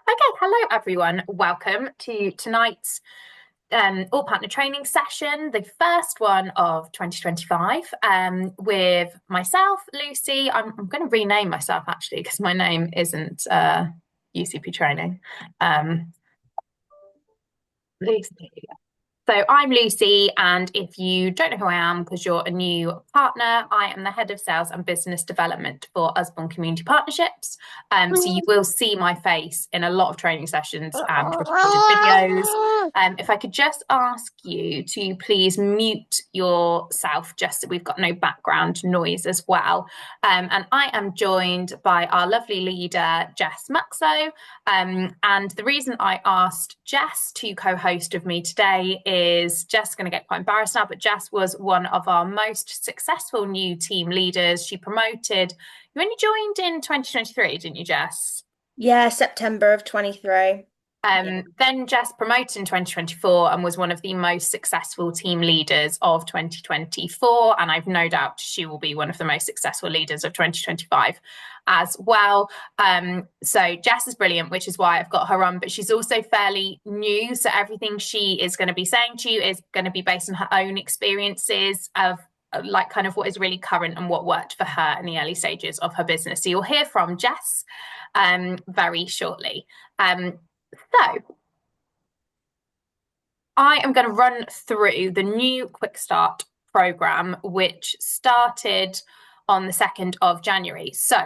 Okay, hello everyone. Welcome to tonight's All Partner Training session, the first one of 2025, with myself, Lucy. I'm going to rename myself actually because my name isn't UCP Training. Lucy. So I'm Lucy, and if you don't know who I am because you're a new partner, I am the Head of Sales and Business Development for Usborne Community Partnerships. So you will see my face in a lot of training sessions and recorded videos. If I could just ask you to please mute yourself, just so we've got no background noise as well. And I am joined by our lovely leader, Jess Muxlow. And the reason I asked Jess to co-host with me today is Jess going to get quite embarrassed now, but Jess was one of our most successful new team leaders. She promoted. You only joined in 2023, didn't you, Jess? Yeah, September of 23. Then Jess promoted in 2024 and was one of the most successful team leaders of 2024. And I've no doubt she will be one of the most successful leaders of 2025 as well. So Jess is brilliant, which is why I've got her on, but she's also fairly new. So everything she is going to be saying to you is going to be based on her own experiences of like kind of what is really current and what worked for her in the early stages of her business. So you'll hear from Jess very shortly. So I am going to run through the new QuickStart programme, which started on the 2nd of January. So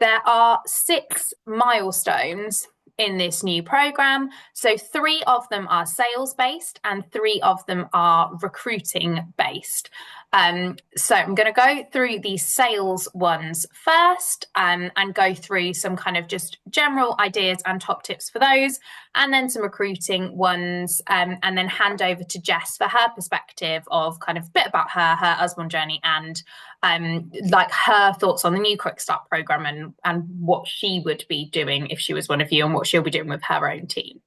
there are 6 milestones in this new programme. So 3 of them are sales based and 3 of them are recruiting based. So I'm going to go through the sales ones first, and go through some kind of just general ideas and top tips for those, and then some recruiting ones, and then hand over to Jess for her perspective of kind of a bit about her Usborne journey, and like her thoughts on the new QuickStart programme and what she would be doing if she was one of you and what she'll be doing with her own team.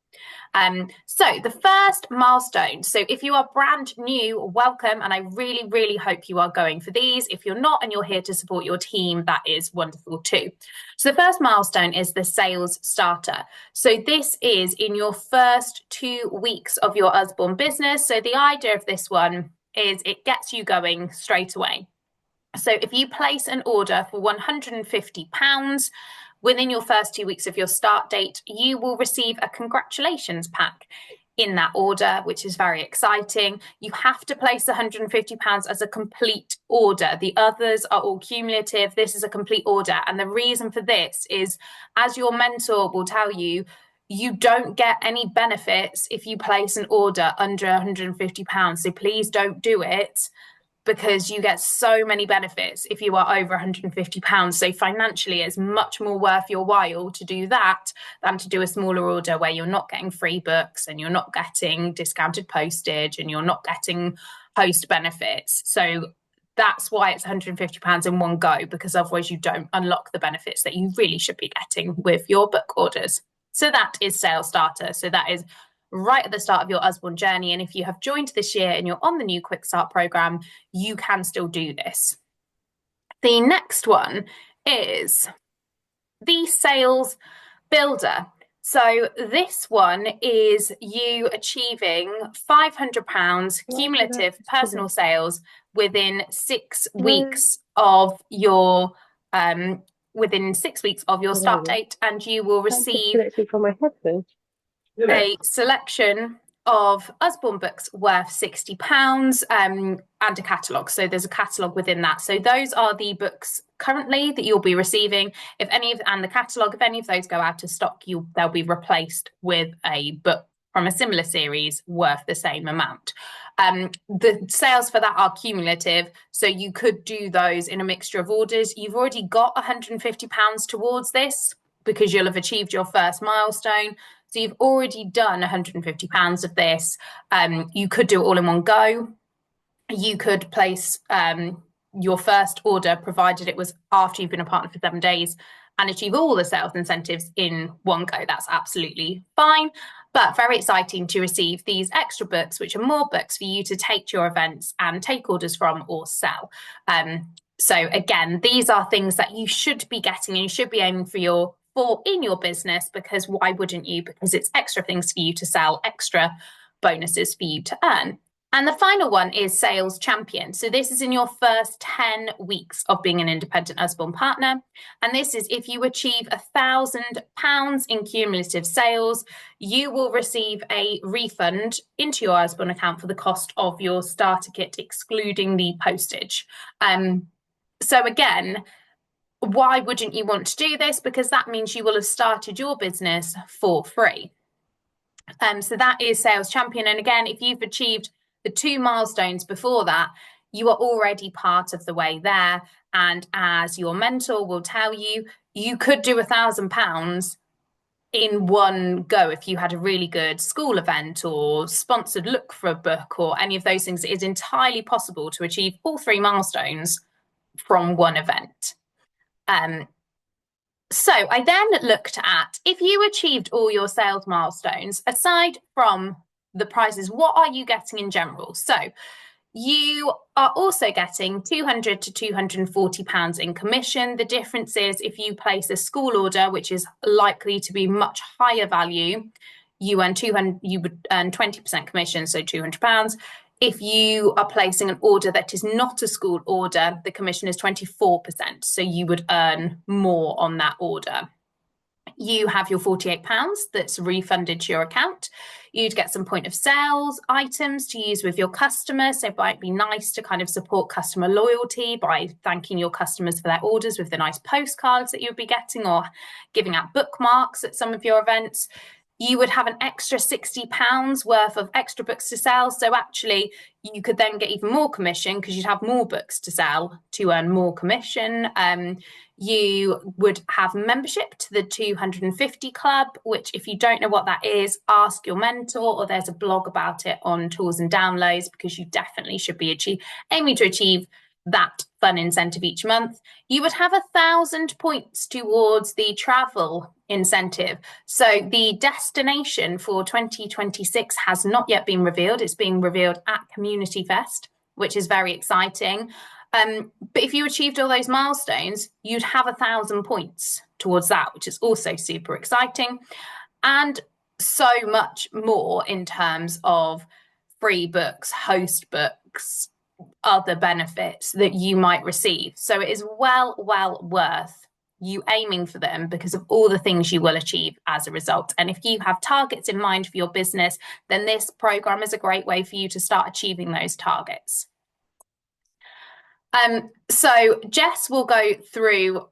So the first milestone. So if you are brand new, welcome. And I really, really hope you are going for these. If you're not and you're here to support your team, that is wonderful too. So the first milestone is the sales starter. So this is in your first 2 weeks of your Usborne business. So the idea of this one is it gets you going straight away. So if you place an order for £150, within your first 2 weeks of your start date, you will receive a congratulations pack in that order, which is very exciting. You have to place £150 as a complete order. The others are all cumulative. This is a complete order. And the reason for this is, as your mentor will tell you, you don't get any benefits if you place an order under £150. So please don't do it, because you get so many benefits if you are over £150. So financially, it's much more worth your while to do that than to do a smaller order where you're not getting free books and you're not getting discounted postage and you're not getting host benefits. So that's why it's £150 in one go, because otherwise you don't unlock the benefits that you really should be getting with your book orders. So that is sales starter. So that is right at the start of your Usborne journey. And if you have joined this year and you're on the new QuickStart programme, you can still do this. The next one is the sales builder. So this one is you achieving £500 cumulative personal sales within 6 weeks of your start date, and you will receive a selection of Usborne books worth £60, and a catalogue. So there's a catalogue within that. So those are the books currently that you'll be receiving. And the catalogue, if any of those go out of stock, they'll be replaced with a book from a similar series worth the same amount. The sales for that are cumulative, so you could do those in a mixture of orders. You've already got £150 towards this because you'll have achieved your first milestone. So you've already done £150 of this. You could do it all in one go. You could place your first order, provided it was after you've been a partner for 7 days, and achieve all the sales incentives in one go. That's absolutely fine. But very exciting to receive these extra books, which are more books for you to take to your events and take orders from or sell. So again, these are things that you should be getting, and you should be aiming for your in your business, because why wouldn't you? Because it's extra things for you to sell, extra bonuses for you to earn. And the final one is Sales Champion. So this is in your first 10 weeks of being an independent Usborne partner. And this is if you achieve £1,000 in cumulative sales, you will receive a refund into your Usborne account for the cost of your starter kit, excluding the postage. So again, why wouldn't you want to do this? Because that means you will have started your business for free. So that is Sales Champion. And again, if you've achieved the 2 milestones before that, you are already part of the way there. And as your mentor will tell you, you could do £1,000 in one go if you had a really good school event or sponsored look for a book or any of those things. It is entirely possible to achieve all 3 milestones from one event. So I then looked at, if you achieved all your sales milestones, aside from the prizes, what are you getting in general? So you are also getting £200 to £240 in commission. The difference is if you place a school order, which is likely to be much higher value, you would earn 20% commission, so £200. If you are placing an order that is not a school order, the commission is 24%, so you would earn more on that order. You have your £48 that's refunded to your account. You'd get some point of sales items to use with your customers. So it might be nice to kind of support customer loyalty by thanking your customers for their orders with the nice postcards that you'll be getting, or giving out bookmarks at some of your events. You would have an extra £60 worth of extra books to sell. So actually, you could then get even more commission because you'd have more books to sell to earn more commission. You would have membership to the 250 Club, which if you don't know what that is, ask your mentor, or there's a blog about it on Tools and Downloads, because you definitely should be aiming to achieve that fun incentive each month. You would have 1,000 points towards the travel incentive. So the destination for 2026 has not yet been revealed. It's being revealed at Community Fest, which is very exciting. But if you achieved all those milestones, you'd have 1,000 points towards that, which is also super exciting. And so much more in terms of free books, host books, other benefits that you might receive. So it is well worth you aiming for them because of all the things you will achieve as a result. And if you have targets in mind for your business, then this program is a great way for you to start achieving those targets. So Jess will go through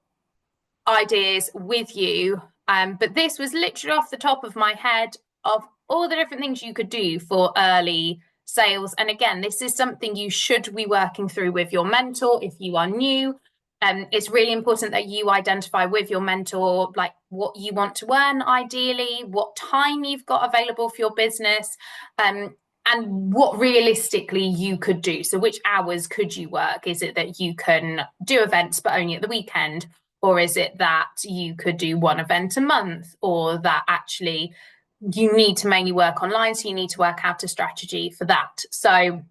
ideas with you, but this was literally off the top of my head of all the different things you could do for early sales. And again, this is something you should be working through with your mentor if you are new. It's really important that you identify with your mentor like what you want to earn ideally, what time you've got available for your business, and what realistically you could do. So which hours could you work? Is it that you can do events but only at the weekend? Or is it that you could do one event a month? Or that actually you need to mainly work online, so you need to work out a strategy for that. So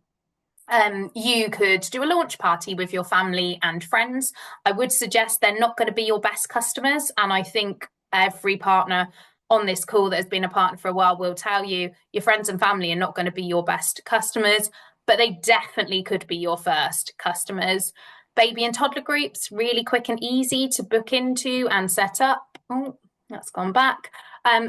you could do a launch party with your family and friends. I would suggest they're not going to be your best customers. And I think every partner on this call that has been a partner for a while will tell you your friends and family are not going to be your best customers, but they definitely could be your first customers. Baby and toddler groups, really quick and easy to book into and set up. Oh, that's gone back.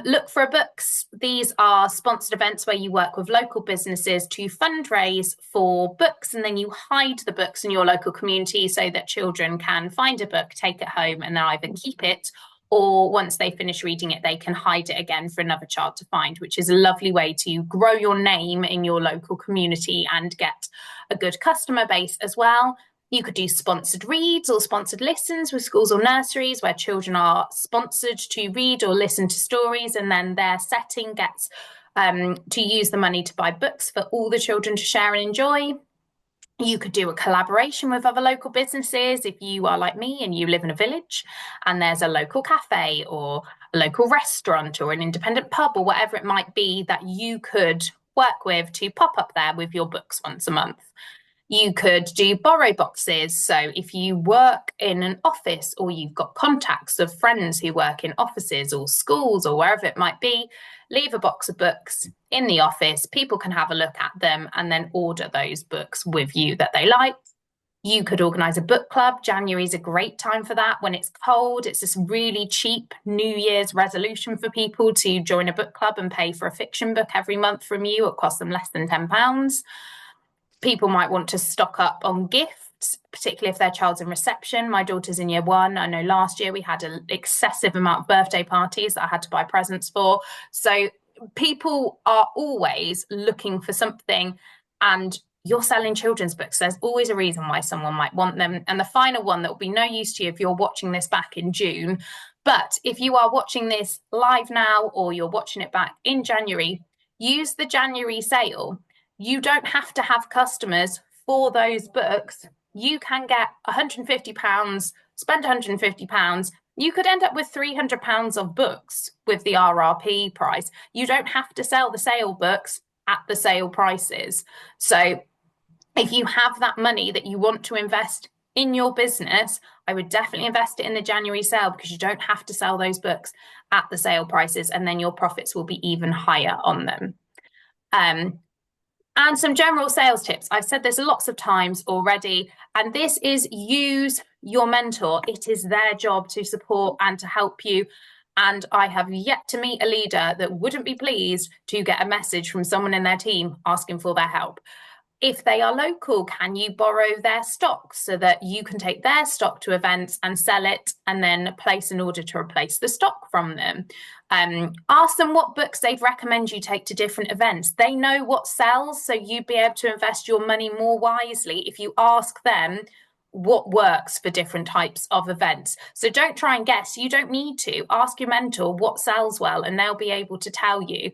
Look for books. These are sponsored events where you work with local businesses to fundraise for books, and then you hide the books in your local community so that children can find a book, take it home, and then either keep it, or once they finish reading it, they can hide it again for another child to find, which is a lovely way to grow your name in your local community and get a good customer base as well. You could do sponsored reads or sponsored listens with schools or nurseries where children are sponsored to read or listen to stories, and then their setting gets to use the money to buy books for all the children to share and enjoy. You could do a collaboration with other local businesses if you are like me and you live in a village and there's a local cafe or a local restaurant or an independent pub or whatever it might be that you could work with to pop up there with your books once a month. You could do borrow boxes. So if you work in an office or you've got contacts of friends who work in offices or schools or wherever it might be, leave a box of books in the office. People can have a look at them and then order those books with you that they like. You could organise a book club. January is a great time for that. When it's cold, it's this really cheap New Year's resolution for people to join a book club and pay for a fiction book every month from you. It costs them less than £10. People might want to stock up on gifts, particularly if their child's in reception. My daughter's in year 1. I know last year we had an excessive amount of birthday parties that I had to buy presents for. So people are always looking for something, and you're selling children's books. There's always a reason why someone might want them. And the final one that will be no use to you if you're watching this back in June, but if you are watching this live now or you're watching it back in January, use the January sale. You don't have to have customers for those books. You can get £150, spend £150. You could end up with £300 of books with the RRP price. You don't have to sell the sale books at the sale prices. So if you have that money that you want to invest in your business, I would definitely invest it in the January sale, because you don't have to sell those books at the sale prices, and then your profits will be even higher on them. And some general sales tips. I've said this lots of times already, and this is use your mentor. It is their job to support and to help you. And I have yet to meet a leader that wouldn't be pleased to get a message from someone in their team asking for their help. If they are local, can you borrow their stock so that you can take their stock to events and sell it and then place an order to replace the stock from them? Ask them what books they'd recommend you take to different events. They know what sells, so you'd be able to invest your money more wisely if you ask them what works for different types of events. So don't try and guess. You don't need to. Ask your mentor what sells well, and they'll be able to tell you.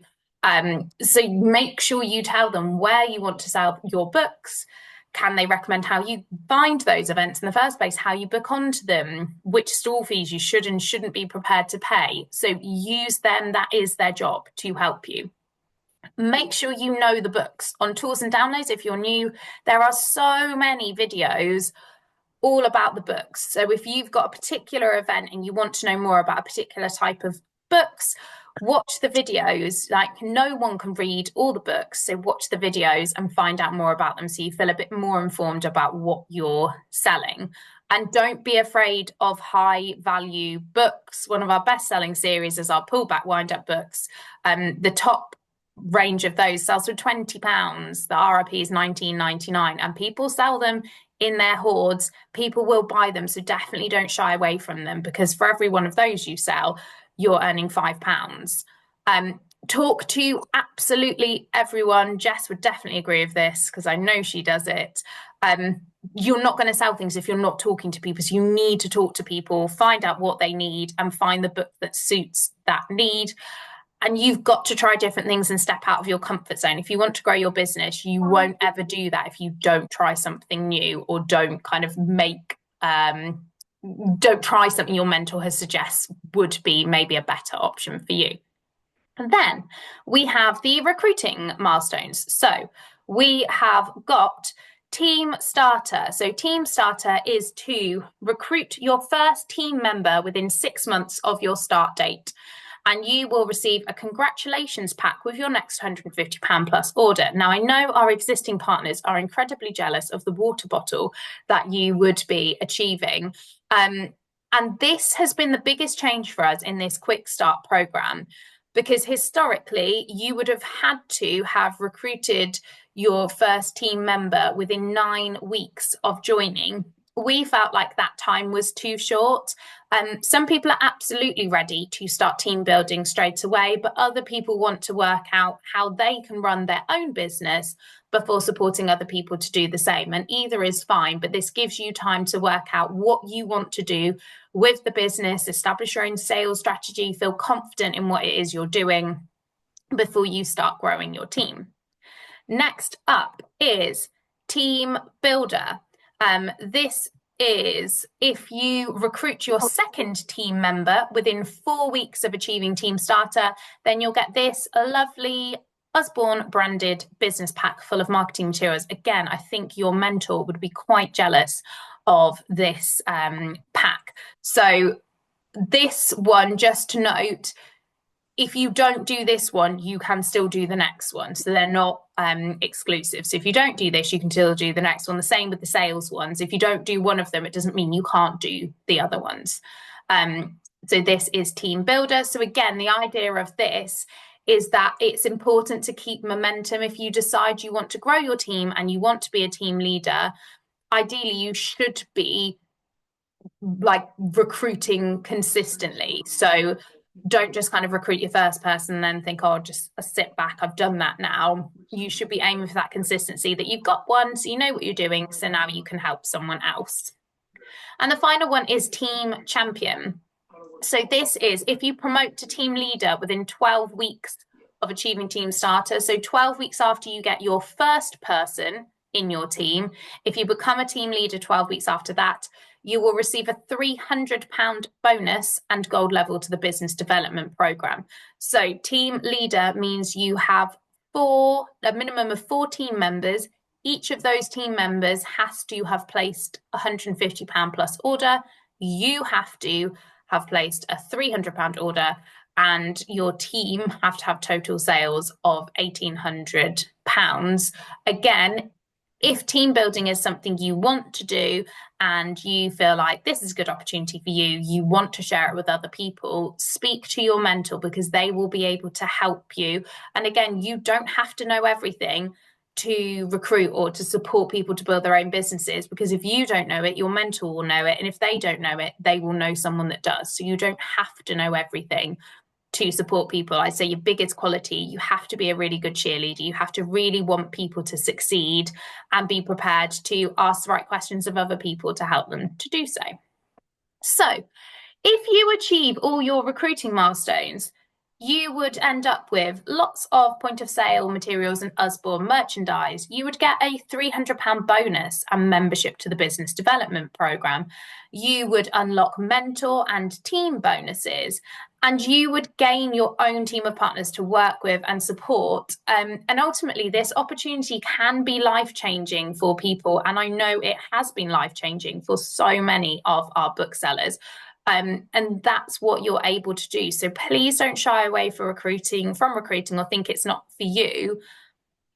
So make sure you tell them where you want to sell your books. Can they recommend how you find those events in the first place, how you book onto them, which stall fees you should and shouldn't be prepared to pay? So use them. That is their job, to help you. Make sure you know the books. On Tours and Downloads, if you're new, there are so many videos all about the books. So if you've got a particular event and you want to know more about a particular type of books, watch the videos. Like, no one can read all the books, so watch the videos and find out more about them, so you feel a bit more informed about what you're selling. And don't be afraid of high value books. One of our best selling series is our pullback wind up books. The top range of those sells for £20. The RRP is £19.99, and people sell them in their hoards. People will buy them, so definitely don't shy away from them, because for every one of those you sell, you're earning £5. Talk to absolutely everyone. Jess would definitely agree with this, because I know she does it. You're not going to sell things if you're not talking to people. So you need to talk to people, find out what they need, and find the book that suits that need. And you've got to try different things and step out of your comfort zone. If you want to grow your business, you won't ever do that if you don't try something new, or don't kind of don't try something your mentor has suggested would be maybe a better option for you. And then we have the recruiting milestones. So we have got Team Starter. So Team Starter is to recruit your first team member within 6 months of your start date, and you will receive a congratulations pack with your next £150 plus order. Now, I know our existing partners are incredibly jealous of the water bottle that you would be achieving. And this has been the biggest change for us in this QuickStart programme, because historically you would have had to have recruited your first team member within 9 weeks of joining. We felt like that time was too short. Some people are absolutely ready to start team building straight away, but other people want to work out how they can run their own business before supporting other people to do the same. And either is fine, but this gives you time to work out what you want to do with the business, establish your own sales strategy, feel confident in what it is you're doing before you start growing your team. Next up is Team Builder. This is if you recruit your second team member within 4 weeks of achieving Team Starter, then you'll get this lovely Usborne branded business pack full of marketing materials. Again, I think your mentor would be quite jealous of this pack. So this one, just to note, if you don't do this one, you can still do the next one. So they're not exclusive. So if you don't do this, you can still do the next one. The same with the sales ones. If you don't do one of them, it doesn't mean you can't do the other ones. So this is Team Builder. So again, the idea of this is that it's important to keep momentum. If you decide you want to grow your team and you want to be a team leader, ideally you should be like recruiting consistently. So don't just kind of recruit your first person and then think, oh, just sit back, I've done that now. You should be aiming for that consistency, that you've got one, so you know what you're doing, so now you can help someone else. And the final one is Team Champion. So this is if you promote to team leader within 12 weeks of achieving team starter. So 12 weeks after you get your first person in your team, if you become a team leader 12 weeks after that, you will receive a £300 bonus and gold level to the business development program. So team leader means you have a minimum of 4 team members. Each of those team members has to have placed a £150 plus order. You have to have placed a £300 order, and your team have to have total sales of £1,800. Again, if team building is something you want to do and you feel like this is a good opportunity for you, you want to share it with other people, speak to your mentor, because they will be able to help you. And again, you don't have to know everything to recruit or to support people to build their own businesses, because if you don't know it, your mentor will know it. And if they don't know it, they will know someone that does. So you don't have to know everything to support people. I'd say your biggest quality, you have to be a really good cheerleader. You have to really want people to succeed and be prepared to ask the right questions of other people to help them to do so. So if you achieve all your recruiting milestones, you would end up with lots of point of sale materials and Usborne merchandise. You would get a £300 bonus and membership to the business development program. You would unlock mentor and team bonuses, and you would gain your own team of partners to work with and support. And ultimately, this opportunity can be life-changing for people. And I know it has been life-changing for so many of our booksellers. And that's what you're able to do. So please don't shy away from recruiting or think it's not for you.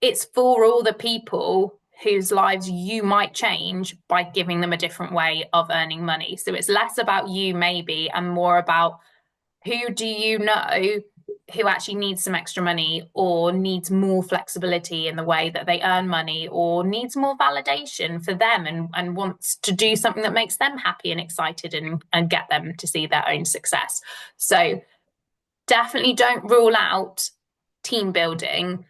It's for all the people whose lives you might change by giving them a different way of earning money. So it's less about you maybe and more about who do you know who actually needs some extra money or needs more flexibility in the way that they earn money or needs more validation for them and wants to do something that makes them happy and excited and get them to see their own success. So definitely don't rule out team building,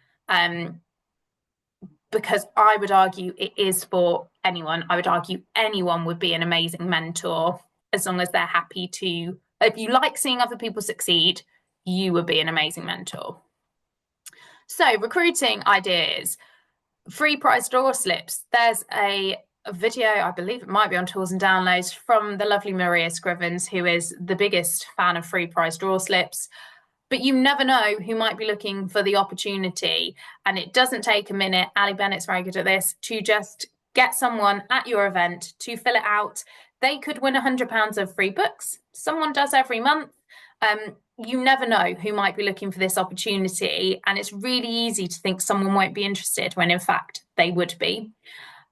because I would argue it is for anyone. I would argue anyone would be an amazing mentor as long as they're happy to. If you like seeing other people succeed, you would be an amazing mentor. So recruiting ideas, free prize draw slips. There's a video, I believe it might be on Tools and Downloads, from the lovely Maria Scrivens, who is the biggest fan of free prize draw slips. But you never know who might be looking for the opportunity. And it doesn't take a minute, Ali Bennett's very good at this, to just get someone at your event to fill it out. They could win £100 of free books. Someone does every month. You never know who might be looking for this opportunity. And it's really easy to think someone won't be interested when in fact they would be.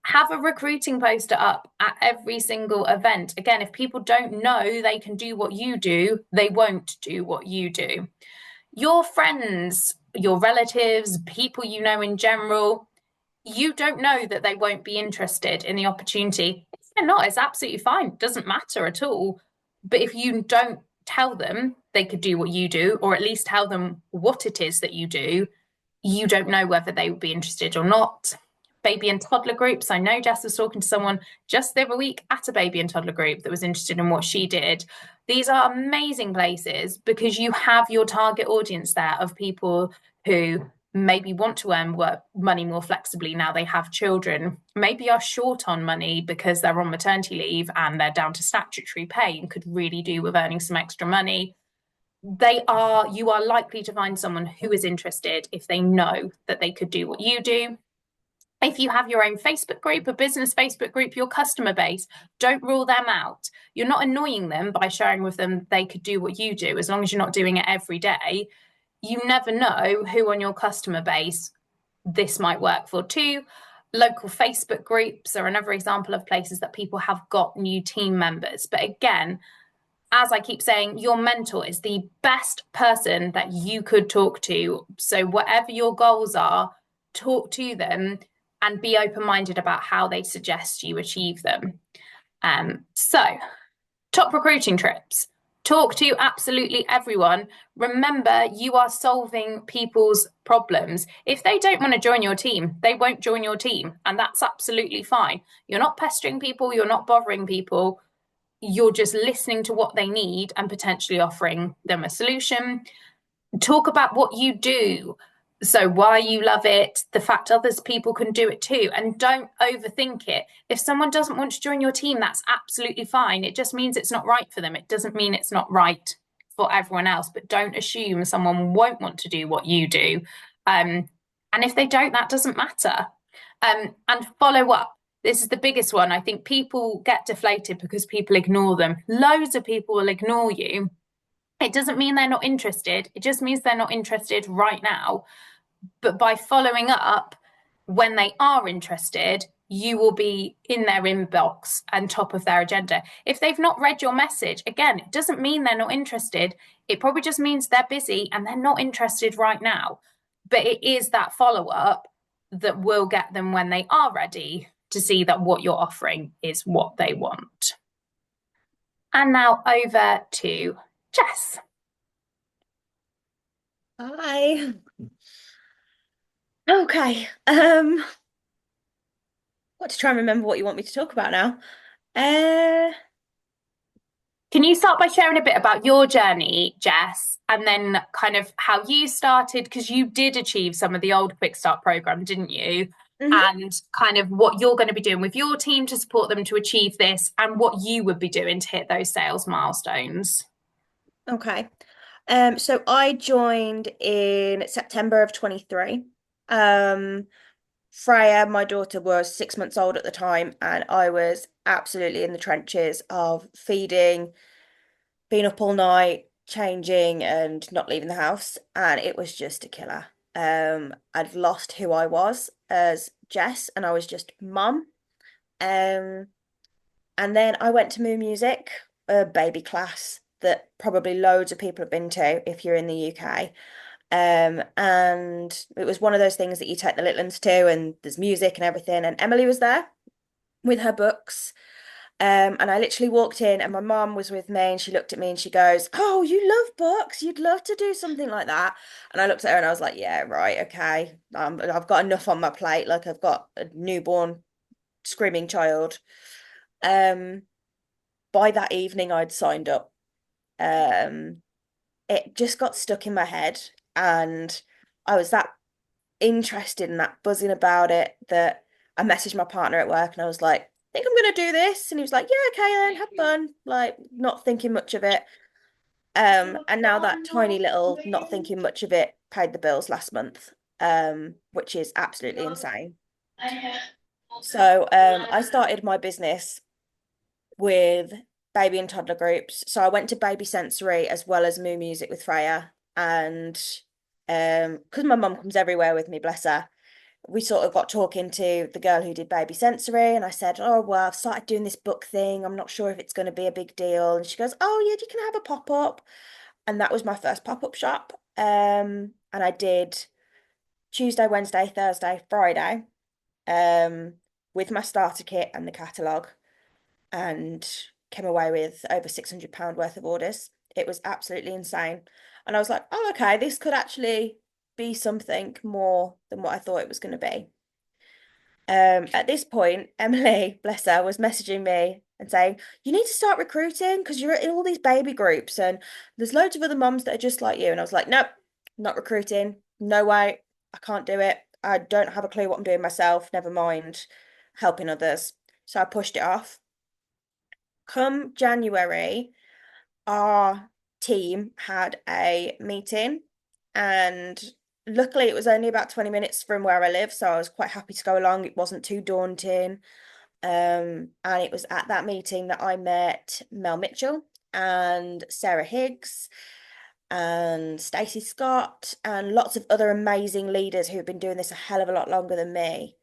Have a recruiting poster up at every single event. Again, if people don't know they can do what you do, they won't do what you do. Your friends, your relatives, people you know in general, you don't know that they won't be interested in the opportunity. If they're not, it's absolutely fine. It doesn't matter at all. But if you don't tell them they could do what you do, or at least tell them what it is that you do, you don't know whether they would be interested or not. Baby and toddler groups. I know Jess was talking to someone just the other week at a baby and toddler group that was interested in what she did. These are amazing places because you have your target audience there of people who maybe want to earn money more flexibly now they have children, maybe are short on money because they're on maternity leave and they're down to statutory pay and could really do with earning some extra money. you are likely to find someone who is interested if they know that they could do what you do. If you have your own Facebook group, a business Facebook group, your customer base, don't rule them out. You're not annoying them by sharing with them they could do what you do, as long as you're not doing it every day. You never know who on your customer base this might work for too. Local Facebook groups are another example of places that people have got new team members. But again, as I keep saying, your mentor is the best person that you could talk to. So, whatever your goals are, talk to them and be open minded about how they suggest you achieve them. So, top recruiting trips. Talk to absolutely everyone. Remember, you are solving people's problems. If they don't want to join your team, they won't join your team, and that's absolutely fine. You're not pestering people, you're not bothering people, you're just listening to what they need and potentially offering them a solution. Talk about what you do. So, why you love it, the fact others people can do it too, and don't overthink it. If someone doesn't want to join your team, that's absolutely fine. It just means it's not right for them. It doesn't mean it's not right for everyone else, but don't assume someone won't want to do what you do. And if they don't, that doesn't matter. And follow up. This is the biggest one. I think people get deflated because people ignore them. Loads of people will ignore you. It doesn't mean they're not interested. It just means they're not interested right now. But by following up when they are interested, you will be in their inbox and top of their agenda. If they've not read your message, again, it doesn't mean they're not interested. It probably just means they're busy and they're not interested right now. But it is that follow up that will get them when they are ready to see that what you're offering is what they want. And now over to Jess. Hi. Okay. What to try and remember what you want me to talk about now. Uh, Can you start by sharing a bit about your journey, Jess, and then kind of how you started? Because you did achieve some of the old QuickStart program, didn't you? mhm. And kind of what you're going to be doing with your team to support them to achieve this, and what you would be doing to hit those sales milestones. Okay. So I joined in September of 23. Freya, my daughter, was 6 months old at the time, and I was absolutely in the trenches of feeding, being up all night, changing, and not leaving the house. And it was just a killer. I'd lost who I was as Jess, and I was just mum. Um, and then I went to Moo Music, a baby class that probably loads of people have been to if you're in the UK. And it was one of those things that you take the little ones to, and there's music and everything. And Emily was there with her books. And I literally walked in, and my mum was with me, and she looked at me and she goes, "Oh, you love books. You'd love to do something like that." And I looked at her and I was like, "Yeah, right, okay. I've got enough on my plate. Like I've got a newborn screaming child." Um, by that evening, I'd signed up. Um, it just got stuck in my head, and I was that interested and that buzzing about it that I messaged my partner at work and I was like, "I think I'm gonna do this." And he was like, "Yeah, okay then, have fun." Like not thinking much of it. And now that tiny little not thinking much of it paid the bills last month, which is absolutely insane. So I started my business with baby and toddler groups. So I went to baby sensory as well as Moo Music with Freya. And because my mum comes everywhere with me, bless her, we sort of got talking to the girl who did baby sensory, and I said, "Oh, well, I've started doing this book thing. I'm not sure if it's going to be a big deal." And she goes, "Oh, yeah, you can have a pop-up." And that was my first pop-up shop. And I did Tuesday, Wednesday, Thursday, Friday, um, with my starter kit and the catalogue, and came away with over £600 worth of orders. It was absolutely insane. And I was like, "Oh, okay, this could actually be something more than what I thought it was going to be." At this point, Emily, bless her, was messaging me and saying, "You need to start recruiting because you're in all these baby groups and there's loads of other mums that are just like you." And I was like, "Nope, not recruiting. No way. I can't do it. I don't have a clue what I'm doing myself, never mind helping others." So I pushed it off. Come January, our team had a meeting, and luckily it was only about 20 minutes from where I live, so I was quite happy to go along. It wasn't too daunting. And it was at that meeting that I met Mel Mitchell and Sarah Higgs and Stacey Scott and lots of other amazing leaders who have been doing this a hell of a lot longer than me.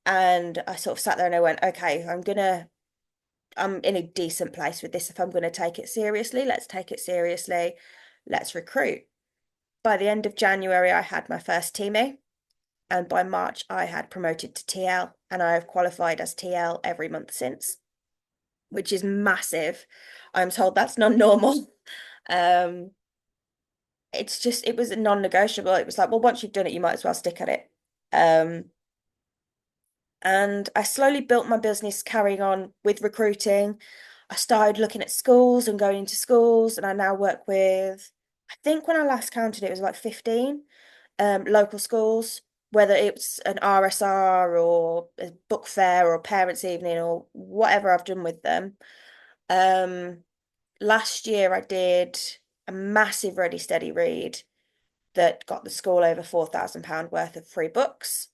And I sort of sat there and I went, okay, I'm in a decent place with this. If I'm gonna take it seriously, let's take it seriously. Let's recruit. By the end of January, I had my first teamie, and by March, I had promoted to TL, and I have qualified as TL every month since, which is massive. I'm told that's not normal. Um, it was a non-negotiable. It was like, well, once you've done it, you might as well stick at it. Um, and I slowly built my business carrying on with recruiting. I started looking at schools and going into schools, and I now work with, I think when I last counted, it was like 15 local schools, whether it's an RSR or a book fair or parents' evening or whatever I've done with them. Um, Last year I did a massive Ready Steady Read that got the school over £4,000 worth of free books.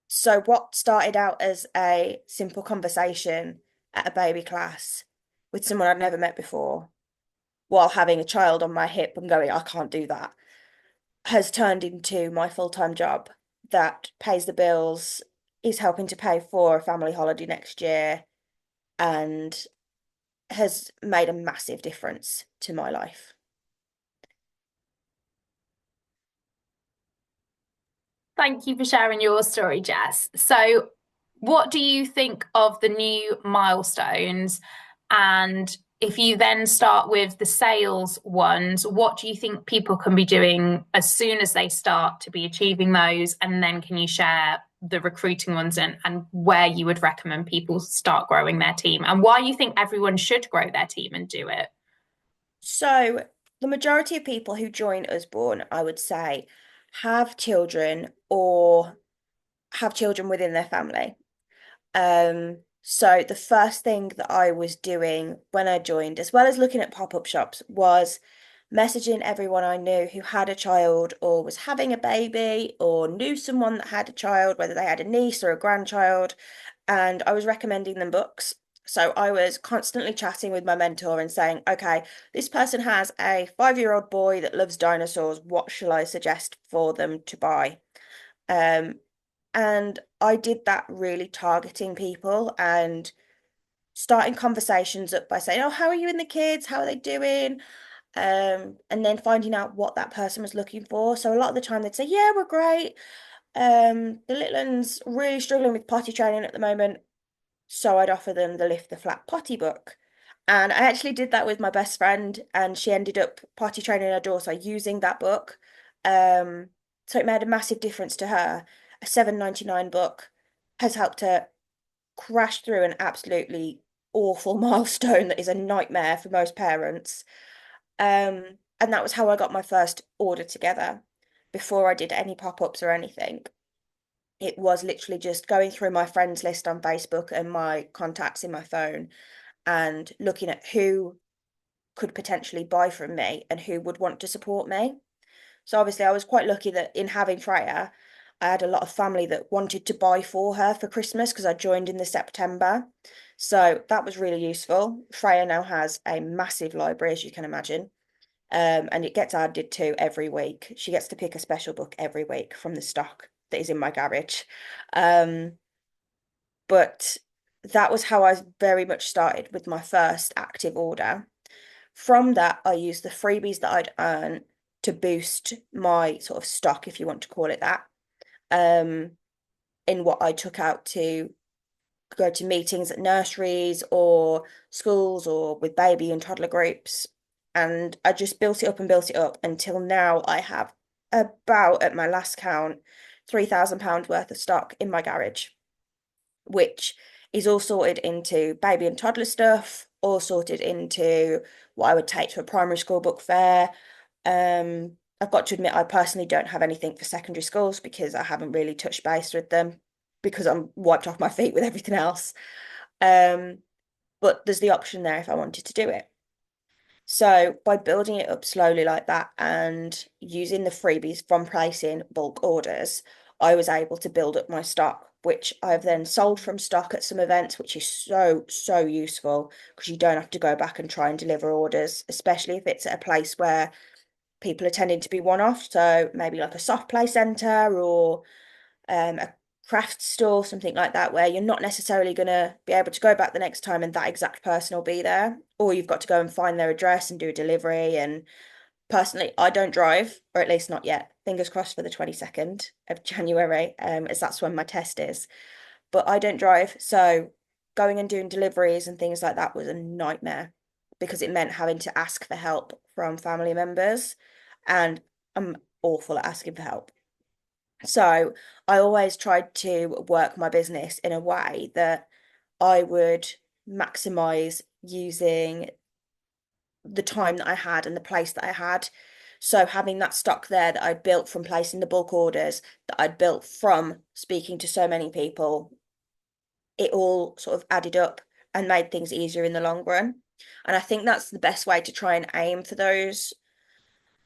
So what started out as a simple conversation at a baby class with someone I'd never met before, while having a child on my hip and going, I can't do that, has turned into my full-time job that pays the bills, is helping to pay for a family holiday next year, and has made a massive difference to my life. Thank you for sharing your story, Jess. So, what do you think of the new milestones? And if you then start with the sales ones, what do you think people can be doing as soon as they start to be achieving those? And then can you share the recruiting ones and where you would recommend people start growing their team and why you think everyone should grow their team and do it? So, the majority of people who join Usborne, I would say, have children or have children within their family. So the first thing that I was doing when I joined, as well as looking at pop-up shops, was messaging everyone I knew who had a child or was having a baby or knew someone that had a child, whether they had a niece or a grandchild, and I was recommending them books. So I was constantly chatting with my mentor and saying, okay, this person has a 5-year-old boy that loves dinosaurs. What shall I suggest for them to buy? Um, and I did that really targeting people and starting conversations up by saying, oh, how are you and the kids? How are they doing? And then finding out what that person was looking for. So a lot of the time they'd say, yeah, we're great. The little one's really struggling with potty training at the moment. So I'd offer them the Lift the Flat potty book. And I actually did that with my best friend, and she ended up potty training her daughter using that book. Um, so it made a massive difference to her. A 7.99 book has helped her crash through an absolutely awful milestone that is a nightmare for most parents. And that was how I got my first order together before I did any pop-ups or anything. It was literally just going through my friends list on Facebook and my contacts in my phone and looking at who could potentially buy from me and who would want to support me. So obviously I was quite lucky that in having Freya, I had a lot of family that wanted to buy for her for Christmas because I joined in the September. So that was really useful. Freya now has a massive library, as you can imagine. And it gets added to every week. She gets to pick a special book every week from the stock that is in my garage. Um, but that was how I very much started with my first active order. From that, I used the freebies that I'd earned to boost my sort of stock, if you want to call it that, um, in what I took out to go to meetings at nurseries or schools or with baby and toddler groups. And I just built it up and built it up until now I have about, at my last count, £3,000 worth of stock in my garage, which is all sorted into baby and toddler stuff, all sorted into what I would take to a primary school book fair. I've got to admit, I personally don't have anything for secondary schools because I haven't really touched base with them because I'm wiped off my feet with everything else. But there's the option there if I wanted to do it. So by building it up slowly like that and using the freebies from placing bulk orders, I was able to build up my stock, which I've then sold from stock at some events, which is so, so useful because you don't have to go back and try and deliver orders, especially if it's at a place where people are tending to be one-off. So maybe like a soft play centre or a craft store, something like that, where you're not necessarily going to be able to go back the next time and that exact person will be there, or you've got to go and find their address and do a delivery. And personally, I don't drive, or at least not yet. Fingers crossed for the 22nd of January, as that's when my test is. But I don't drive, so going and doing deliveries and things like that was a nightmare because it meant having to ask for help from family members, and I'm awful at asking for help. So I always tried to work my business in a way that I would maximize using the time that I had and the place that I had. So having that stock there that I'd built from placing the bulk orders, that I'd built from speaking to so many people, it all sort of added up and made things easier in the long run. And I think that's the best way to try and aim for those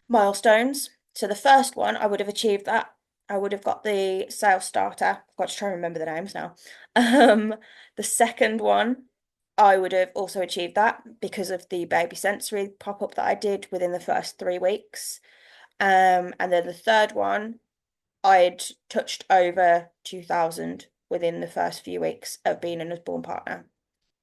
milestones. So the first one, I would have achieved that. I would have got the sales starter. I've got to try and remember the names now. The second one, I would have also achieved that because of the baby sensory pop-up that I did within the first 3 weeks. And then the third one, I'd touched over 2,000 within the first few weeks of being an Usborne partner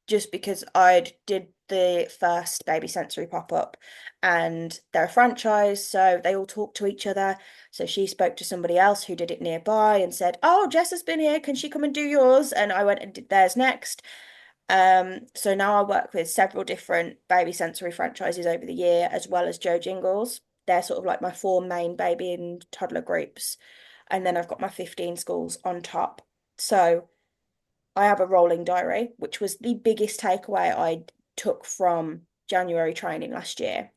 just because I'd did the first baby sensory pop-up and they're a franchise, so they all talk to each other. So she spoke to somebody else who did it nearby and said, "Oh, Jess has been here, can she come and do yours?" And I went and did theirs next. So now I work with several different baby sensory franchises over the year, as well as Joe Jingles. They're sort of like my four main baby and toddler groups. And then I've got my 15 schools on top. So I have a rolling diary, which was the biggest takeaway I took from January training last year,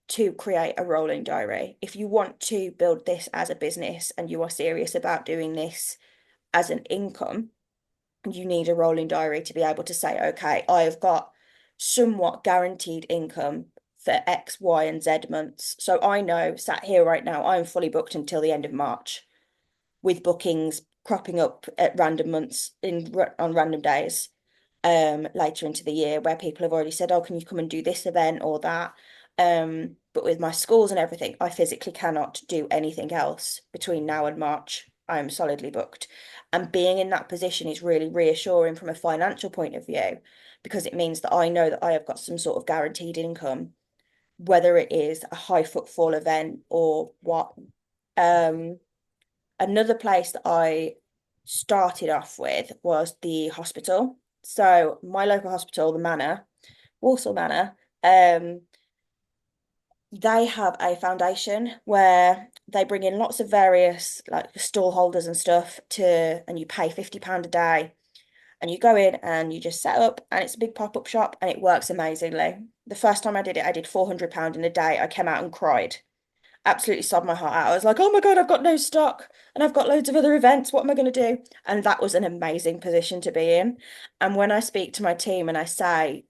to create a rolling diary. If you want to build this as a business and you are serious about doing this as an income, you need a rolling diary to be able to say, okay, I've got somewhat guaranteed income for X, Y, and Z months. So I know, sat here right now, I'm fully booked until the end of March, with bookings cropping up at random months on random days later into the year where people have already said, "Oh, can you come and do this event or that?" But with my schools and everything, I physically cannot do anything else between now and March. I am solidly booked. And being in that position is really reassuring from a financial point of view because it means that I know that I have got some sort of guaranteed income, whether it is a high footfall event or what. Um, Another place that I started off with was the hospital. So my local hospital, the Manor, Walsall Manor, they have a foundation where they bring in lots of various like stall holders and stuff and you pay £50 a day and you go in and you just set up and it's a big pop-up shop and it works amazingly. The first time I did it, I did £400 in a day. I came out and cried, absolutely sobbed my heart out. I was like, oh my God, I've got no stock and I've got loads of other events. What am I going to do? And that was an amazing position to be in. And when I speak to my team and I say,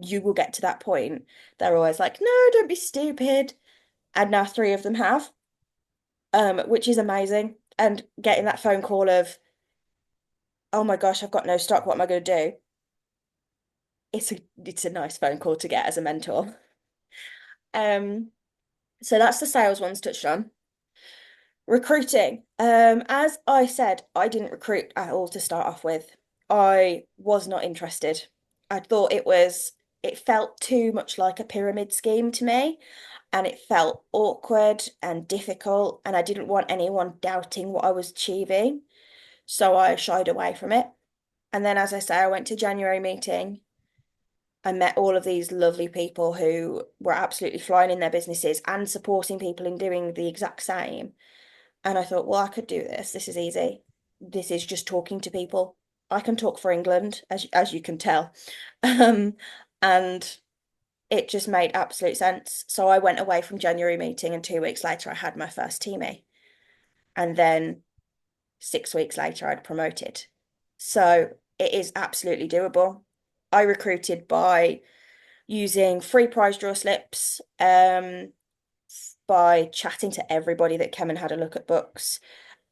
you will get to that point, they're always like, no, don't be stupid. And now three of them have, which is amazing. And getting that phone call of, oh my gosh, I've got no stock. What am I going to do? It's a nice phone call to get as a mentor. Um, so that's the sales ones touched on. Recruiting. As I said, I didn't recruit at all to start off with. I was not interested. I thought it felt too much like a pyramid scheme to me, and it felt awkward and difficult, and I didn't want anyone doubting what I was achieving. So I shied away from it. And then, as I say, I went to January meeting. I met all of these lovely people who were absolutely flying in their businesses and supporting people in doing the exact same. And I thought, well, I could do this. This is easy. This is just talking to people. I can talk for England, as you can tell. Um, and it just made absolute sense. So I went away from January meeting, and 2 weeks later, I had my first teamie. And then 6 weeks later, I'd promoted. So it is absolutely doable. I recruited by using free prize draw slips, by chatting to everybody that came and had a look at books.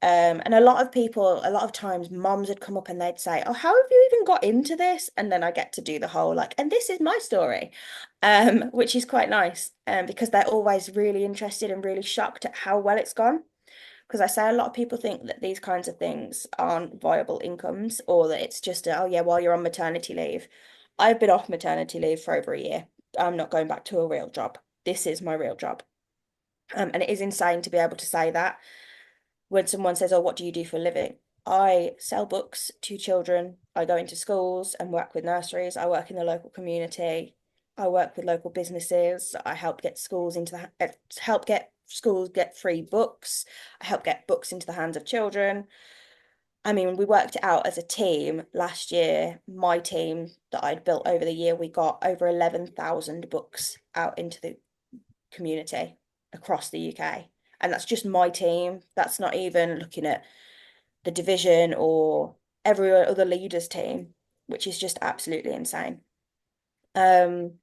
And a lot of people, a lot of times, moms would come up and they'd say, "Oh, how have you even got into this?" And then I get to do the whole like, "And this is my story," which is quite nice, because they're always really interested and really shocked at how well it's gone. Because I say a lot of people think that these kinds of things aren't viable incomes, or that it's just, oh yeah, while you're on maternity leave. I've been off maternity leave for over a year. I'm not going back to a real job. This is my real job. And it is insane to be able to say that when someone says, "Oh, what do you do for a living?" I sell books to children. I go into schools and work with nurseries. I work in the local community. I work with local businesses. I help get schools help get schools get free books. I help get books into the hands of children. I mean, we worked it out as a team last year. My team that I'd built over the year, we got over 11,000 books out into the community across the UK. And that's just my team. That's not even looking at the division or every other leader's team, which is just absolutely insane. Um,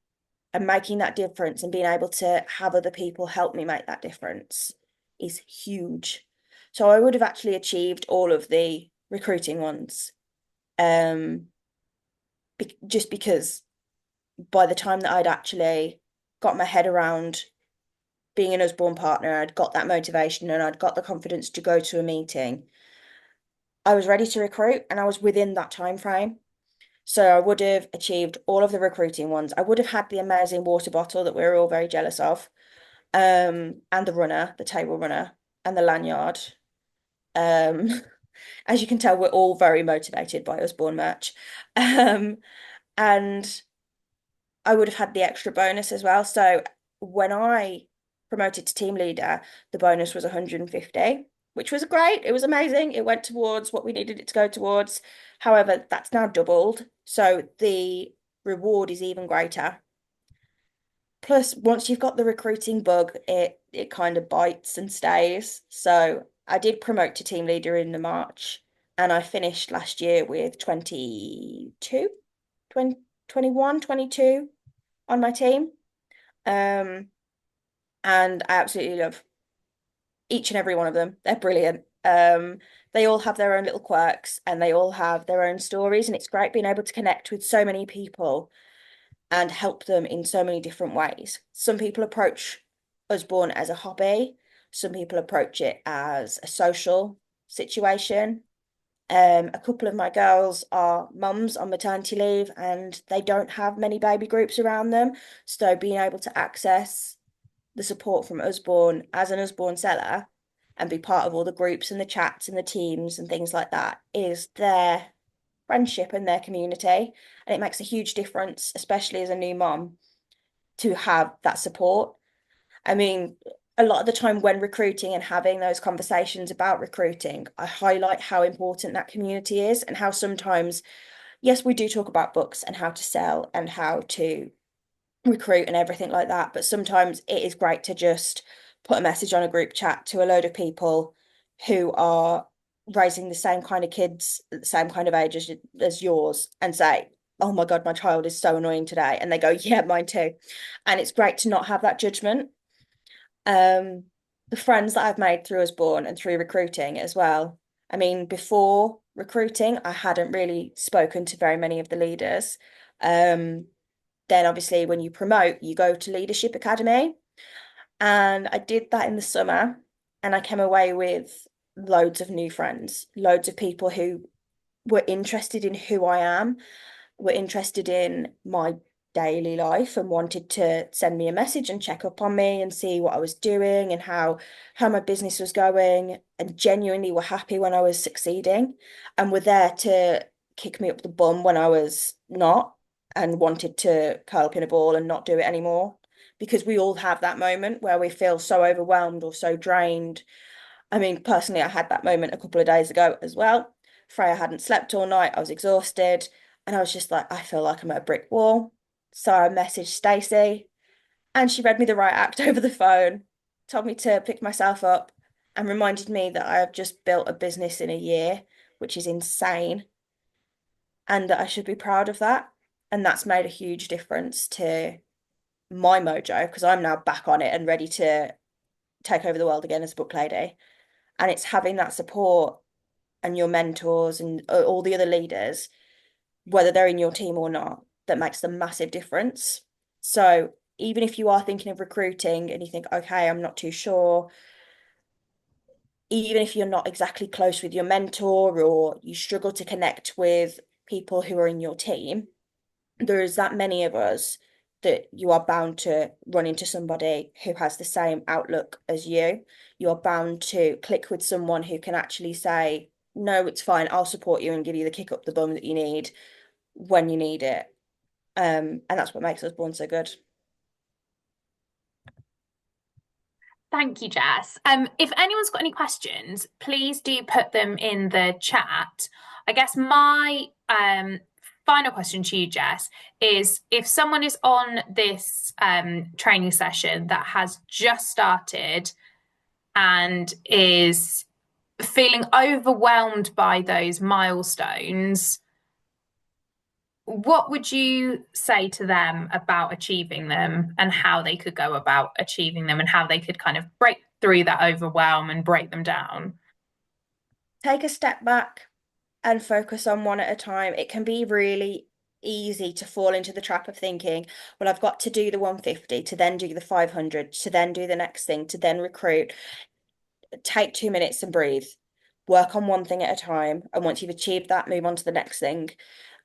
and making that difference and being able to have other people help me make that difference is huge. So I would have actually achieved all of the recruiting ones, just because by the time that I'd actually got my head around being an Usborne partner, I'd got that motivation and I'd got the confidence to go to a meeting. I was ready to recruit and I was within that time frame. So I would have achieved all of the recruiting ones. I would have had the amazing water bottle that we were all very jealous of, and the runner, the table runner, and the lanyard. Um, as you can tell, we're all very motivated by Usborne merch. And I would have had the extra bonus as well. So when I promoted to team leader, the bonus was 150, which was great. It was amazing. It went towards what we needed it to go towards. However, that's now doubled. So the reward is even greater. Plus, once you've got the recruiting bug, it kind of bites and stays. So I did promote to team leader in the March, and I finished last year with 22, 20, 21, 22 on my team. Um, and I absolutely love each and every one of them. They're brilliant. They all have their own little quirks and they all have their own stories, and it's great being able to connect with so many people and help them in so many different ways. Some people approach Usborne as a hobby, some people approach it as a social situation. A couple of my girls are mums on maternity leave and they don't have many baby groups around them. So being able to access the support from Usborne as an Usborne seller and be part of all the groups and the chats and the teams and things like that is their friendship and their community. And it makes a huge difference, especially as a new mom, to have that support. I mean, a lot of the time when recruiting and having those conversations about recruiting, I highlight how important that community is and how sometimes, yes, we do talk about books and how to sell and how to recruit and everything like that, but sometimes it is great to just put a message on a group chat to a load of people who are raising the same kind of kids at the same kind of age as yours and say, "Oh my God, my child is so annoying today." And they go, "Yeah, mine too." And it's great to not have that judgment. Um, the friends that I've made through Osborne and through recruiting as well. I mean, before recruiting, I hadn't really spoken to very many of the leaders. Then obviously when you promote, you go to Leadership Academy. And I did that in the summer and I came away with loads of new friends, loads of people who were interested in who I am, were interested in my daily life and wanted to send me a message and check up on me and see what I was doing and how my business was going, and genuinely were happy when I was succeeding and were there to kick me up the bum when I was not and wanted to curl up in a ball and not do it anymore. Because we all have that moment where we feel so overwhelmed or so drained. I mean, personally, I had that moment a couple of days ago as well. Freya hadn't slept all night. I was exhausted. And I was just like, I feel like I'm at a brick wall. So I messaged Stacey and she read me the right act over the phone, told me to pick myself up and reminded me that I have just built a business in a year, which is insane, and that I should be proud of that. And that's made a huge difference to my mojo because I'm now back on it and ready to take over the world again as a book lady. And it's having that support and your mentors and all the other leaders, whether they're in your team or not, that makes the massive difference. So even if you are thinking of recruiting and you think, okay, I'm not too sure, even if you're not exactly close with your mentor or you struggle to connect with people who are in your team, there is that many of us that you are bound to run into somebody who has the same outlook as you. You're bound to click with someone who can actually say, no, it's fine, I'll support you and give you the kick up the bum that you need when you need it. And that's what makes us born so good. Thank you, Jess. If anyone's got any questions, please do put them in the chat. I guess my final question to you, Jess, is if someone is on this training session that has just started and is feeling overwhelmed by those milestones, what would you say to them about achieving them and how they could go about achieving them and how they could kind of break through that overwhelm and break them down? Take a step back and focus on one at a time. It can be really easy to fall into the trap of thinking, well, I've got to do the 150 to then do the 500 to then do the next thing to then recruit. Take 2 minutes and breathe. Work on one thing at a time. And once you've achieved that, move on to the next thing.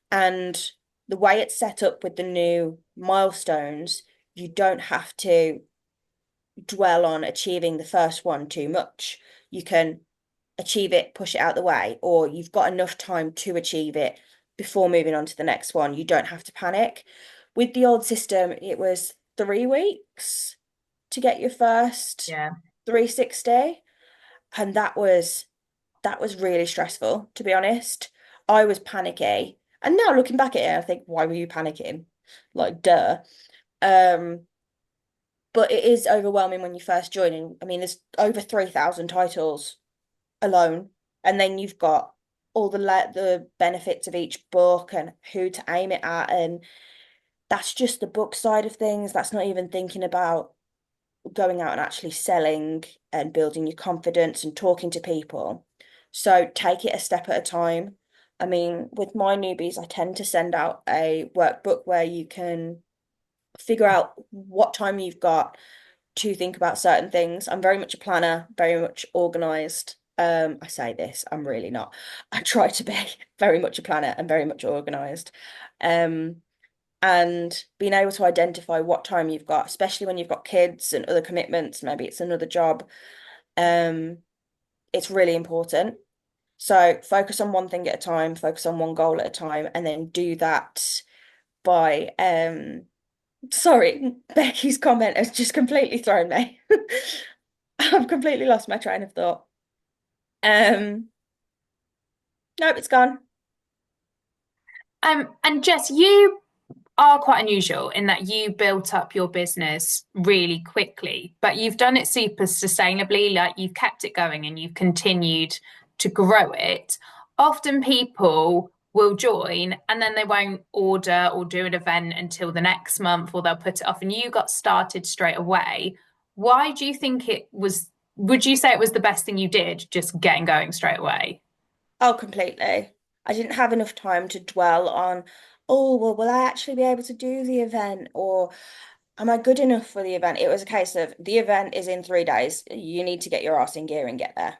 And the way it's set up with the new milestones, you don't have to dwell on achieving the first one too much. You can achieve it, push it out the way, or you've got enough time to achieve it before moving on to the next one. You don't have to panic. With the old system, it was 3 weeks to get your first Yeah. 360. And that was really stressful, to be honest. I was panicky. And now looking back at it, I think, why were you panicking? Like, duh. Um, but it is overwhelming when you first join. And I mean, there's over 3,000 titles alone, and then you've got all the benefits of each book and who to aim it at, and that's just the book side of things. That's not even thinking about going out and actually selling and building your confidence and talking to people. So take it a step at a time. I mean, with my newbies, I tend to send out a workbook where you can figure out what time you've got to think about certain things. I'm very much a planner, very much organized. I say this, I'm really not. I try to be very much a planner and very much organized. Um, and being able to identify what time you've got, especially when you've got kids and other commitments, maybe it's another job, um, it's really important. So focus on one thing at a time, focus on one goal at a time, and then do that by sorry, Becky's comment has just completely thrown me. I've completely lost my train of thought. Um, nope, it's gone. And Jess, you are quite unusual in that you built up your business really quickly, but you've done it super sustainably, like you've kept it going and you've continued to grow it. Often people will join and then they won't order or do an event until the next month or they'll put it off, and you got started straight away. Why do you think it was, would you say it was the best thing you did, just getting going straight away? Oh, completely. I didn't have enough time to dwell on, oh, well, will I actually be able to do the event? Or am I good enough for the event? It was a case of the event is in 3 days. You need to get your ass in gear and get there.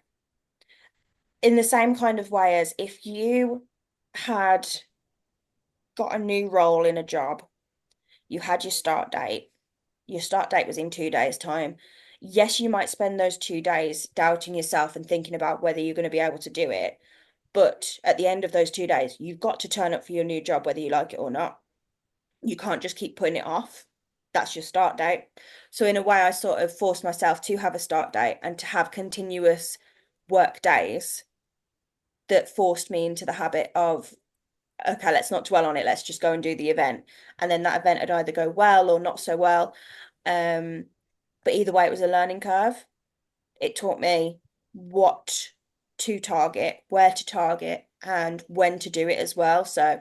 In the same kind of way as if you had got a new role in a job, you had your start date was in 2 days' time. Yes, you might spend those 2 days doubting yourself and thinking about whether you're going to be able to do it. But at the end of those 2 days, you've got to turn up for your new job, whether you like it or not. You can't just keep putting it off. That's your start date. So, in a way, I sort of forced myself to have a start date and to have continuous work days that forced me into the habit of, okay, let's not dwell on it. Let's just go and do the event. And then that event would either go well or not so well. Um, but either way, it was a learning curve. It taught me what to target, where to target, and when to do it as well. So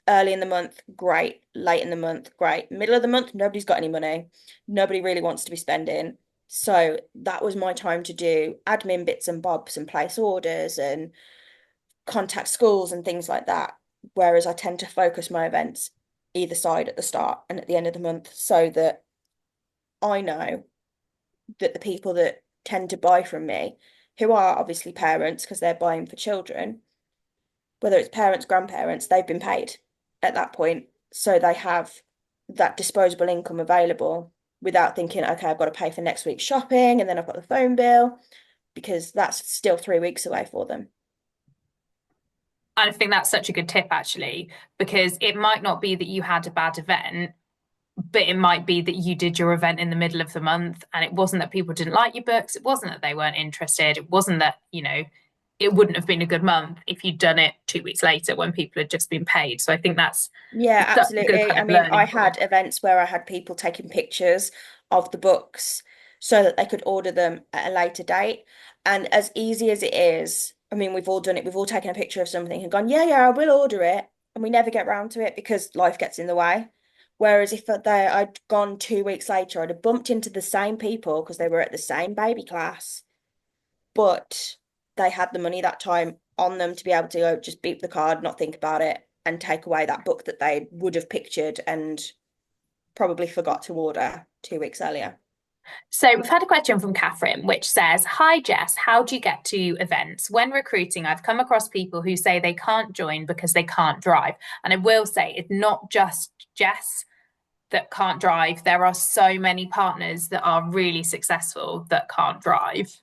Early in the month, great. Late in the month, great. Middle of the month, nobody's got any money. Nobody really wants to be spending. So that was my time to do admin bits and bobs and place orders and contact schools and things like that. Whereas I tend to focus my events either side at the start and at the end of the month so that I know that the people that tend to buy from me, who are obviously parents because they're buying for children, whether it's parents, grandparents, they've been paid at that point. So they have that disposable income available without thinking, okay, I've got to pay for next week's shopping and then I've got the phone bill because that's still 3 weeks away for them. I think that's such a good tip, actually, because it might not be that you had a bad event, but it might be that you did your event in the middle of the month and it wasn't that people didn't like your books. It wasn't that they weren't interested. It wasn't that, it wouldn't have been a good month if you'd done it 2 weeks later when people had just been paid. So I think that's Yeah, such a good absolutely. kind I of mean, I learning point. had events where I had people taking pictures of the books so that they could order them at a later date. And as easy as it is, I mean, we've all done it. We've all taken a picture of something and gone, yeah, yeah, I will order it. And we never get round to it because life gets in the way. Whereas if I'd gone 2 weeks later, I'd have bumped into the same people because they were at the same baby class, but they had the money that time on them to be able to go just beep the card, not think about it, and take away that book that they would have pictured and probably forgot to order 2 weeks earlier. So we've had a question from Catherine, which says, "Hi Jess, how do you get to events? When recruiting, I've come across people who say they can't join because they can't drive. And I will say it's not just Jess that can't drive. There are so many partners that are really successful that can't drive."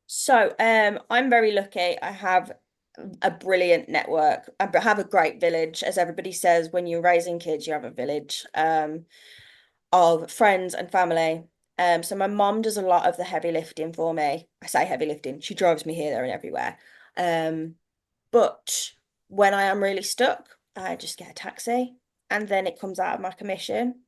So, I'm very lucky. I have a brilliant network. I have a great village. As everybody says, when you're raising kids, you have a village, of friends and family. So my mom does a lot of the heavy lifting for me. I say heavy lifting. She drives me here, there, and everywhere. Um, But when I am really stuck, I just get a taxi and then it comes out of my commission.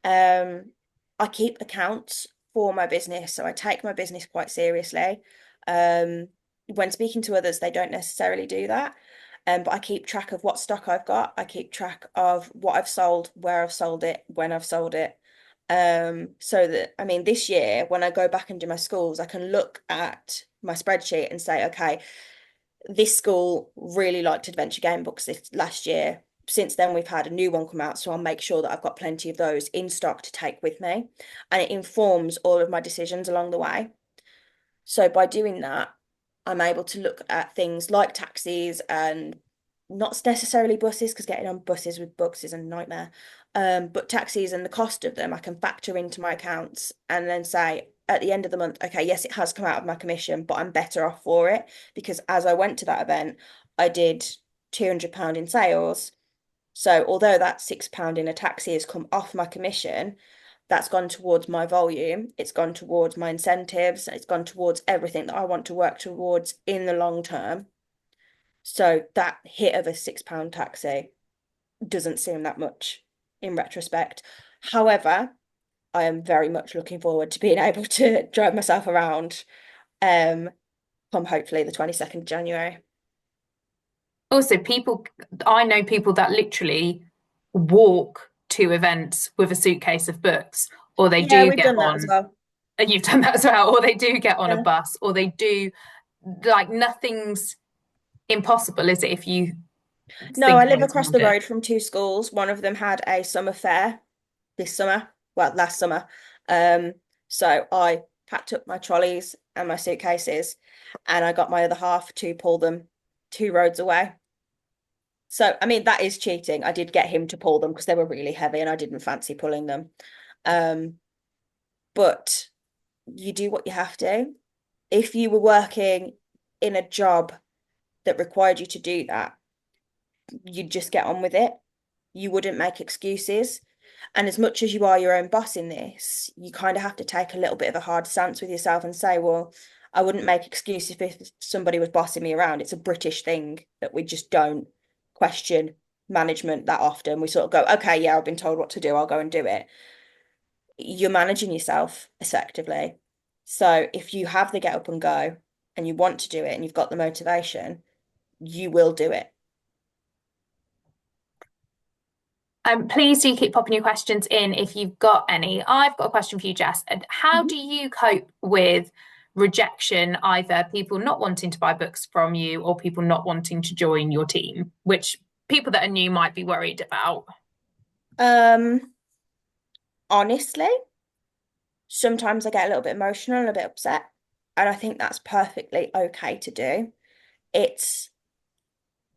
Um, I keep accounts for my business, so I take my business quite seriously. Um, when speaking to others, they don't necessarily do that. But I keep track of what stock I've got. I keep track of what I've sold, where I've sold it, when I've sold it. So that, I mean, this year, when I go back and do my schools, I can look at my spreadsheet and say, okay, this school really liked adventure game books this last year. Since then, we've had a new one come out, so I'll make sure that I've got plenty of those in stock to take with me, and it informs all of my decisions along the way. So by doing that, I'm able to look at things like taxis and not necessarily buses, because getting on buses with books is a nightmare. But taxis and the cost of them, I can factor into my accounts and then say at the end of the month, okay, yes, it has come out of my commission, but I'm better off for it because as I went to that event, I did £200 in sales. So although that £6 in a taxi has come off my commission, that's gone towards my volume, it's gone towards my incentives, it's gone towards everything that I want to work towards in the long term. So that hit of a £6 taxi doesn't seem that much in retrospect. However, I am very much looking forward to being able to drive myself around um from hopefully the 22nd of January. Also, I know people that literally walk to events with a suitcase of books, or they Yeah, do we've get done that as on, well. and you've done that as well, or they do get on a Yeah. bus, or they do, like, nothing's impossible, is it, if you No, think I a live way across around the it? road from two schools. One of them had a summer fair this summer, well, last summer. Um, so I packed up my trolleys and my suitcases, and I got my other half to pull them 2 roads away. So, I mean, that is cheating. I did get him to pull them because they were really heavy and I didn't fancy pulling them. Um, but you do what you have to. If you were working in a job that required you to do that, you'd just get on with it. You wouldn't make excuses. And as much as you are your own boss in this, you kind of have to take a little bit of a hard stance with yourself and say, well, I wouldn't make excuses if somebody was bossing me around. It's a British thing that we just don't question management that often. We sort of go, okay, yeah, I've been told what to do, I'll go and do it. You're managing yourself effectively. So if you have the get up and go and you want to do it and you've got the motivation, you will do it. Please do keep popping your questions in if you've got any. I've got a question for you, Jess. And how Mhm. do you cope with rejection, either people not wanting to buy books from you or people not wanting to join your team, which people that are new might be worried about? Um, Honestly, sometimes I get a little bit emotional and a bit upset, and I think that's perfectly okay to do. It's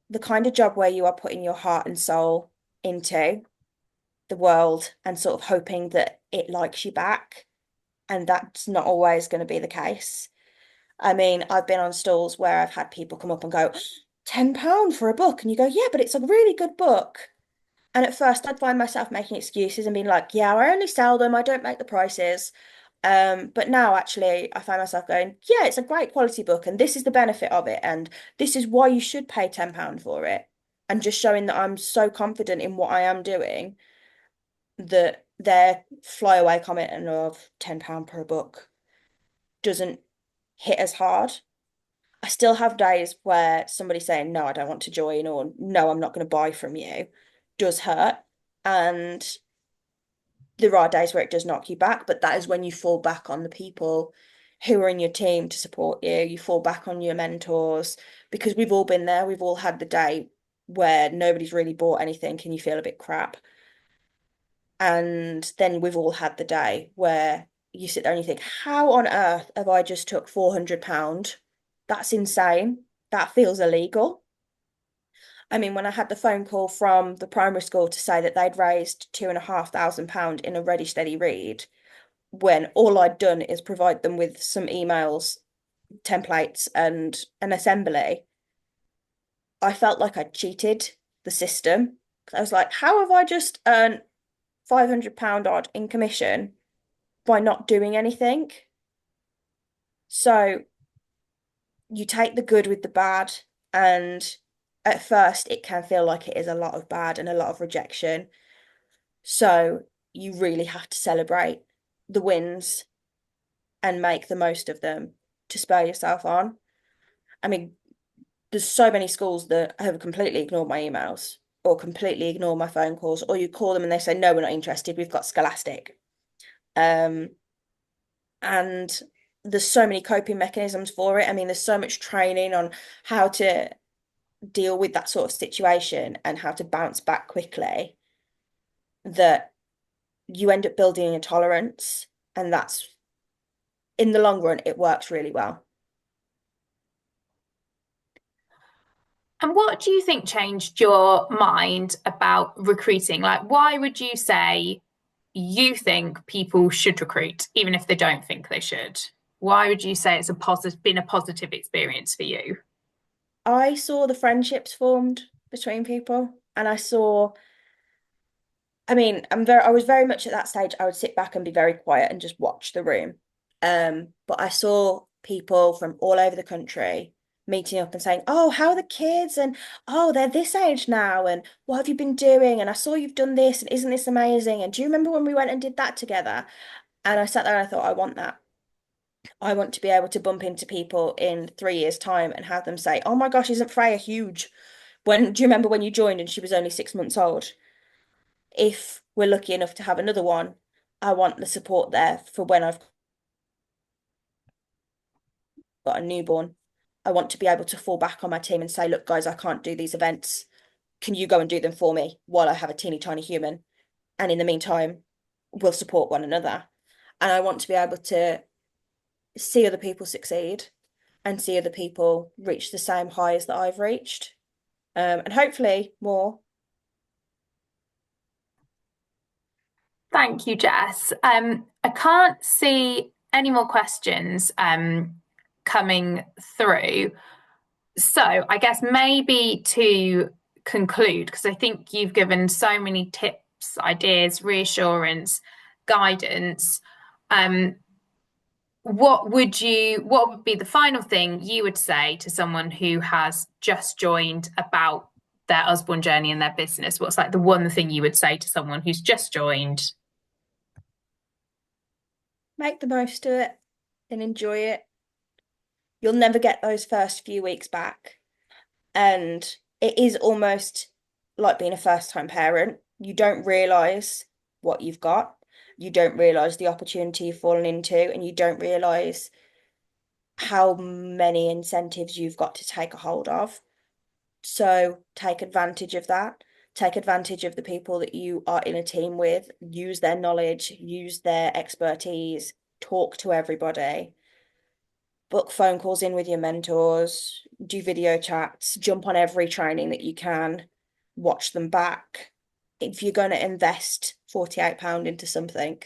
the kind of job where you are putting your heart and soul into the world and sort of hoping that it likes you back, and that's not always going to be the case. I mean, I've been on stalls where I've had people come up and go, £10 for a book. And you go, yeah, but it's a really good book. And at first, I'd find myself making excuses and being like, yeah, I only sell them, I don't make the prices. But now actually, I find myself going, yeah, it's a great quality book, and this is the benefit of it, and this is why you should pay £10 for it. And just showing that I'm so confident in what I am doing that their flyaway comment and of £10 per book doesn't hit as hard. I still have days where somebody saying, no, I don't want to join, or no, I'm not going to buy from you, does hurt. And there are days where it does knock you back, but that is when you fall back on the people who are in your team to support you. You fall back on your mentors because we've all been there. We've all had the day where nobody's really bought anything and you feel a bit crap. And then we've all had the day where you sit there and you think, how on earth have I just took £400? That's insane. That feels illegal. I mean, when I had the phone call from the primary school to say that they'd raised £2,500 in a Ready Steady Read, when all I'd done is provide them with some emails, templates, and an assembly, I felt like I'd cheated the system. I was like, how have I just earned £500 odd in commission by not doing anything? So you take the good with the bad, and at first it can feel like it is a lot of bad and a lot of rejection. So you really have to celebrate the wins and make the most of them to spur yourself on. I mean, there's so many schools that have completely ignored my emails or completely ignore my phone calls, or you call them and they say, no, we're not interested, we've got Scholastic. Um, and there's so many coping mechanisms for it. I mean, there's so much training on how to deal with that sort of situation and how to bounce back quickly that you end up building a tolerance, and that's in the long run, it works really well. And what do you think changed your mind about recruiting? Like, why would you say you think people should recruit, even if they don't think they should? Why would you say it's been a positive experience for you? I saw the friendships formed between people, and I mean, I was very much at that stage. I would sit back and be very quiet and just watch the room. But I saw people from all over the country meeting up and saying, "Oh, how are the kids?" And "Oh, they're this age now." And "What have you been doing?" And "I saw you've done this." And "Isn't this amazing?" And "Do you remember when we went and did that together?" And I sat there and I thought, I want that. I want to be able to bump into people in 3 years' time and have them say, "Oh my gosh, isn't Freya huge?" When do you remember when you joined and she was only 6 months old? If we're lucky enough to have another one, I want the support there for when I've got a newborn. I want to be able to fall back on my team and say, look, guys, I can't do these events. Can you go and do them for me while I have a teeny tiny human? And in the meantime, we'll support one another. And I want to be able to see other people succeed and see other people reach the same highs that I've reached. And hopefully more. Thank you, Jess. I can't see any more questions coming through. So I guess maybe to conclude, because I think you've given so many tips, ideas, reassurance, guidance. Um, what would be the final thing you would say to someone who has just joined about their Usborne journey and their business? What's like the one thing you would say to someone who's just joined? Make the most of it and enjoy it. You'll never get those first few weeks back. And it is almost like being a first time parent. You don't realize what you've got. You don't realize the opportunity you've fallen into, and you don't realize how many incentives you've got to take a hold of. So take advantage of that. Take advantage of the people that you are in a team with. Use their knowledge, use their expertise, talk to everybody, book phone calls in with your mentors, do video chats, jump on every training that you can, watch them back. If you're going to invest £48 into something,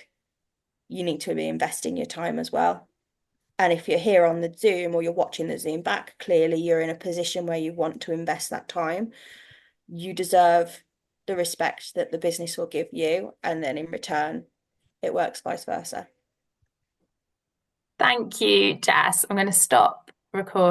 you need to be investing your time as well. And if you're here on the Zoom or you're watching the Zoom back, clearly you're in a position where you want to invest that time. You deserve the respect that the business will give you. And then in return, it works vice versa. Thank you, Jess. I'm going to stop recording.